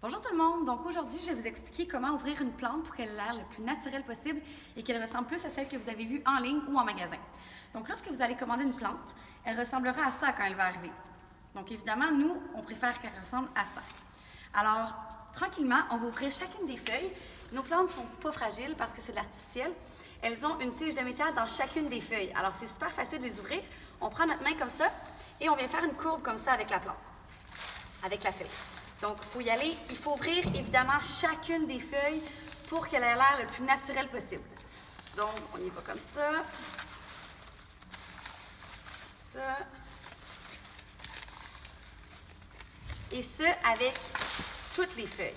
Bonjour tout le monde! Donc aujourd'hui, je vais vous expliquer comment ouvrir une plante pour qu'elle ait l'air le plus naturel possible et qu'elle ressemble plus à celle que vous avez vue en ligne ou en magasin. Donc lorsque vous allez commander une plante, elle ressemblera à ça quand elle va arriver. Donc évidemment, nous, on préfère qu'elle ressemble à ça. Alors, tranquillement, on va ouvrir chacune des feuilles. Nos plantes ne sont pas fragiles parce que c'est de l'artificiel. Elles ont une tige de métal dans chacune des feuilles. Alors c'est super facile de les ouvrir. On prend notre main comme ça et on vient faire une courbe comme ça avec la plante, avec la feuille. Donc, il faut y aller. Il faut ouvrir, évidemment, chacune des feuilles pour qu'elle ait l'air le plus naturel possible. Donc, on y va comme ça. Ça. Et ce, avec toutes les feuilles.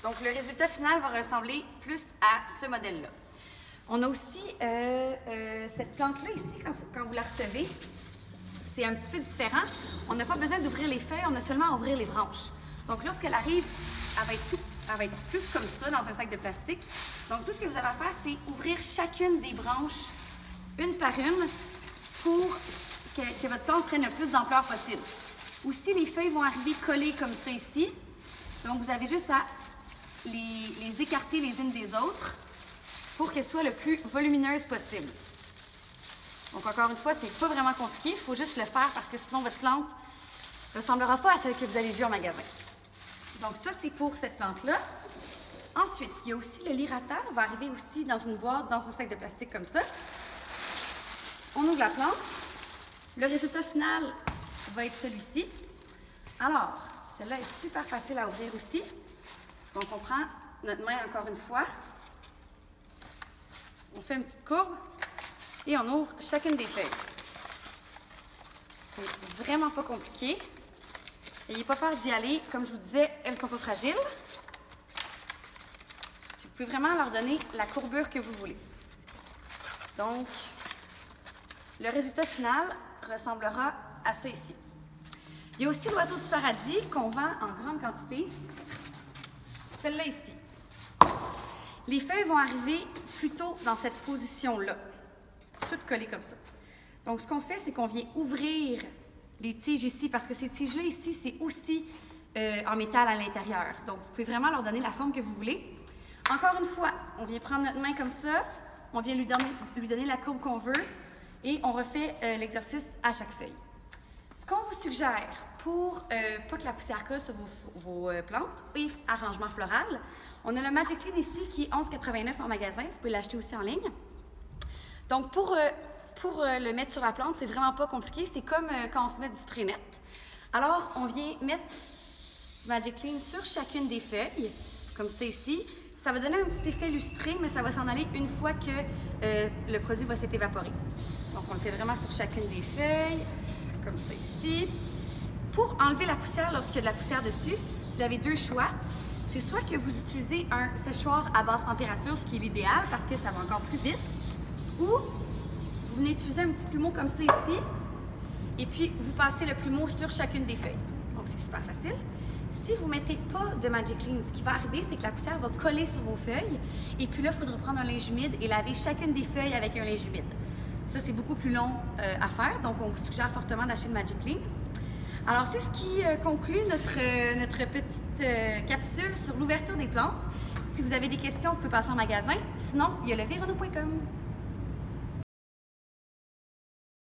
Donc, le résultat final va ressembler plus à ce modèle-là. On a aussi cette plante-là ici, quand vous la recevez. C'est un petit peu différent. On n'a pas besoin d'ouvrir les feuilles, on a seulement à ouvrir les branches. Donc, lorsqu'elle arrive, elle va être plus comme ça dans un sac de plastique. Donc, tout ce que vous avez à faire, c'est ouvrir chacune des branches, une par une, pour que votre plante prenne le plus d'ampleur possible. Aussi, les feuilles vont arriver collées comme ça ici. Donc, vous avez juste à les écarter les unes des autres pour qu'elles soient le plus volumineuses possible. Donc, encore une fois, c'est pas vraiment compliqué. Il faut juste le faire parce que sinon, votre plante ne ressemblera pas à celle que vous avez vue en magasin. Donc, ça, c'est pour cette plante-là. Ensuite, il y a aussi le lirateur. Il va arriver aussi dans une boîte, dans un sac de plastique comme ça. On ouvre la plante. Le résultat final va être celui-ci. Alors, celle-là est super facile à ouvrir aussi. Donc, on prend notre main encore une fois. On fait une petite courbe. Et on ouvre chacune des feuilles. C'est vraiment pas compliqué. N'ayez pas peur d'y aller. Comme je vous disais, elles ne sont pas fragiles. Vous pouvez vraiment leur donner la courbure que vous voulez. Donc, le résultat final ressemblera à ça ici. Il y a aussi l'oiseau du paradis qu'on vend en grande quantité. Celle-là ici. Les feuilles vont arriver plutôt dans cette position-là. Toutes collées comme ça. Donc, ce qu'on fait, c'est qu'on vient ouvrir les tiges ici, parce que ces tiges-là ici, c'est aussi en métal à l'intérieur. Donc, vous pouvez vraiment leur donner la forme que vous voulez. Encore une fois, on vient prendre notre main comme ça, on vient lui donner la courbe qu'on veut et on refait l'exercice à chaque feuille. Ce qu'on vous suggère pour pas que la poussière colle sur vos plantes et arrangement floral, on a le Magic Clean ici qui est 11,89 en magasin. Vous pouvez l'acheter aussi en ligne. Donc, pour le mettre sur la plante, c'est vraiment pas compliqué. C'est comme quand on se met du spray net. Alors, on vient mettre Magic Clean sur chacune des feuilles, comme ça ici. Ça va donner un petit effet lustré, mais ça va s'en aller une fois que le produit va s'être évaporé. Donc, on le fait vraiment sur chacune des feuilles, comme ça ici. Pour enlever la poussière lorsqu'il y a de la poussière dessus, vous avez deux choix. C'est soit que vous utilisez un séchoir à basse température, ce qui est l'idéal parce que ça va encore plus vite. Ou vous venez utiliser un petit plumeau comme ça ici et puis vous passez le plumeau sur chacune des feuilles. Donc, c'est super facile. Si vous ne mettez pas de Magic Clean, ce qui va arriver, c'est que la poussière va coller sur vos feuilles et puis là, il faudra prendre un linge humide et laver chacune des feuilles avec un linge humide. Ça, c'est beaucoup plus long à faire, donc on vous suggère fortement d'acheter le Magic Clean. Alors, c'est ce qui conclut notre petite capsule sur l'ouverture des plantes. Si vous avez des questions, vous pouvez passer en magasin. Sinon, il y a le verono.com.